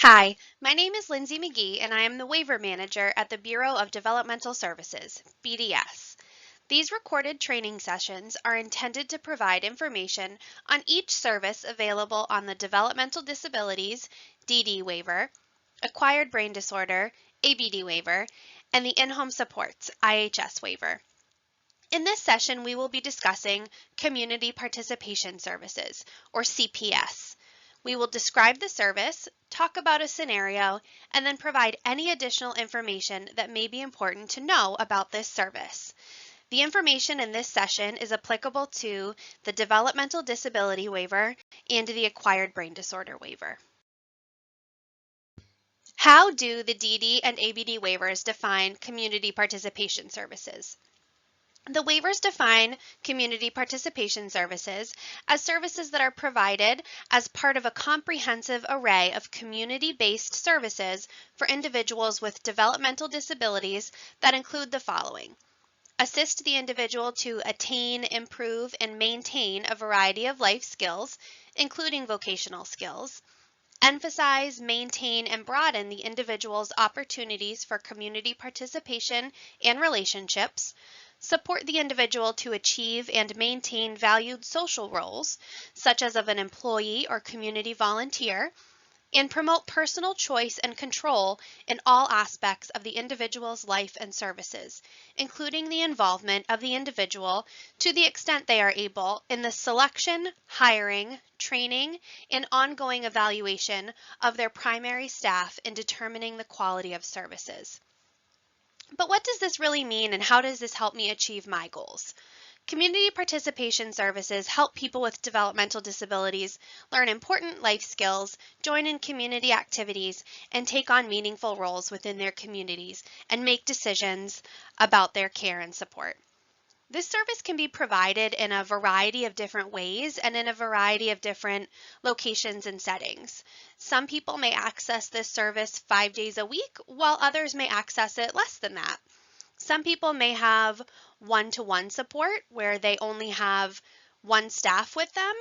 Hi, my name is Lindsay McGee and I am the Waiver Manager at the Bureau of Developmental Services, BDS. These recorded training sessions are intended to provide information on each service available on the Developmental Disabilities, DD waiver, Acquired Brain Disorder, ABD waiver, and the In-Home Supports, IHS waiver. In this session, we will be discussing Community Participation Services, or CPS. We will describe the service, talk about a scenario, and then provide any additional information that may be important to know about this service. The information in this session is applicable to the Developmental Disability Waiver and the Acquired Brain Disorder Waiver. How do the DD and ABD waivers define community participation services? The waivers define community participation services as services that are provided as part of a comprehensive array of community-based services for individuals with developmental disabilities that include the following: assist the individual to attain, improve, and maintain a variety of life skills, including vocational skills; emphasize, maintain, and broaden the individual's opportunities for community participation and relationships; support the individual to achieve and maintain valued social roles, such as of an employee or community volunteer; and promote personal choice and control in all aspects of the individual's life and services, including the involvement of the individual, to the extent they are able, in the selection, hiring, training, and ongoing evaluation of their primary staff in determining the quality of services. But what does this really mean, and how does this help me achieve my goals? Community participation services help people with developmental disabilities learn important life skills, join in community activities, and take on meaningful roles within their communities and make decisions about their care and support. This service can be provided in a variety of different ways and in a variety of different locations and settings. Some people may access this service 5 days a week, while others may access it less than that. Some people may have one-to-one support where they only have one staff with them,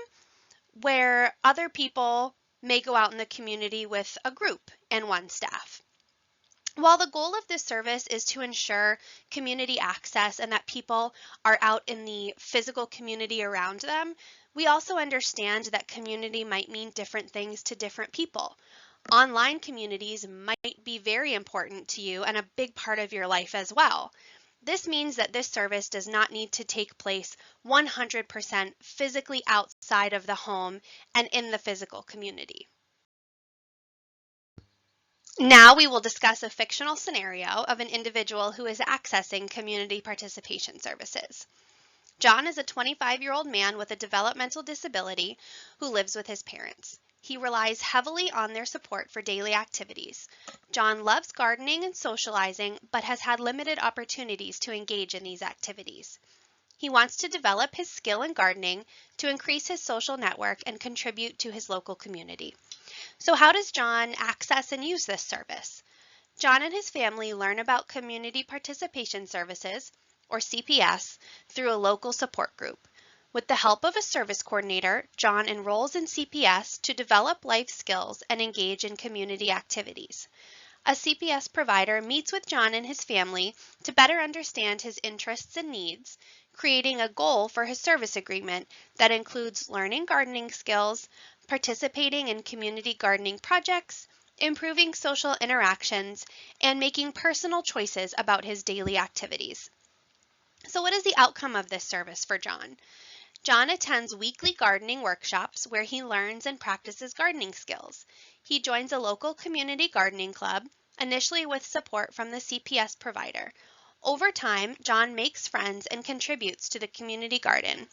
where other people may go out in the community with a group and one staff. While the goal of this service is to ensure community access and that people are out in the physical community around them, we also understand that community might mean different things to different people. Online communities might be very important to you and a big part of your life as well. This means that this service does not need to take place 100% physically outside of the home and in the physical community. Now we will discuss a fictional scenario of an individual who is accessing community participation services. John is a 25-year-old man with a developmental disability who lives with his parents. He relies heavily on their support for daily activities. John loves gardening and socializing, but has had limited opportunities to engage in these activities. He wants to develop his skill in gardening to increase his social network and contribute to his local community. So how does John access and use this service? John and his family learn about community participation services, or CPS, through a local support group. With the help of a service coordinator, John enrolls in CPS to develop life skills and engage in community activities. A CPS provider meets with John and his family to better understand his interests and needs, creating a goal for his service agreement that includes learning gardening skills, participating in community gardening projects, improving social interactions, and making personal choices about his daily activities. So what is the outcome of this service for John? John attends weekly gardening workshops where he learns and practices gardening skills. He joins a local community gardening club, initially with support from the CPS provider. Over time, John makes friends and contributes to the community garden.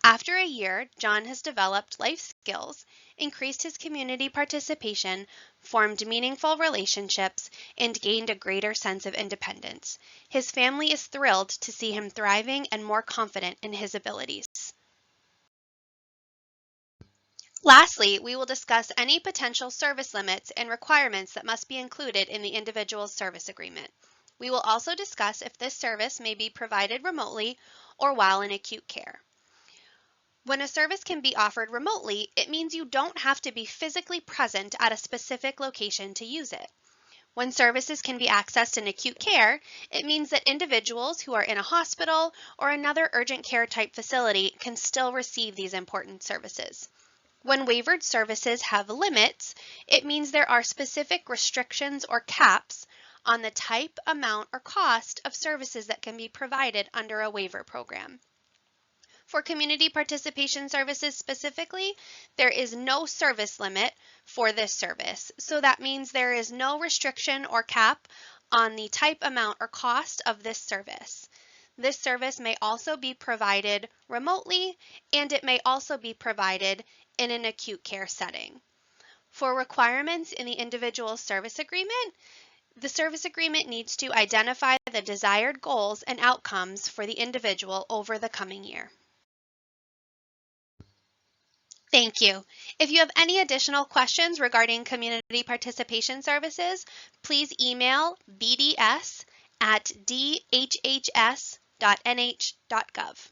After a year, John has developed life skills, increased his community participation, formed meaningful relationships, and gained a greater sense of independence. His family is thrilled to see him thriving and more confident in his abilities. Lastly, we will discuss any potential service limits and requirements that must be included in the individual's service agreement. We will also discuss if this service may be provided remotely or while in acute care. When a service can be offered remotely, it means you don't have to be physically present at a specific location to use it. When services can be accessed in acute care, it means that individuals who are in a hospital or another urgent care type facility can still receive these important services. When waivered services have limits, it means there are specific restrictions or caps on the type, amount, or cost of services that can be provided under a waiver program. For community participation services specifically, there is no service limit for this service. So that means there is no restriction or cap on the type, amount, or cost of this service. This service may also be provided remotely, and it may also be provided in an acute care setting. For requirements in the individual service agreement, the service agreement needs to identify the desired goals and outcomes for the individual over the coming year. Thank you. If you have any additional questions regarding community participation services, please email bds@dhhs.nh.gov.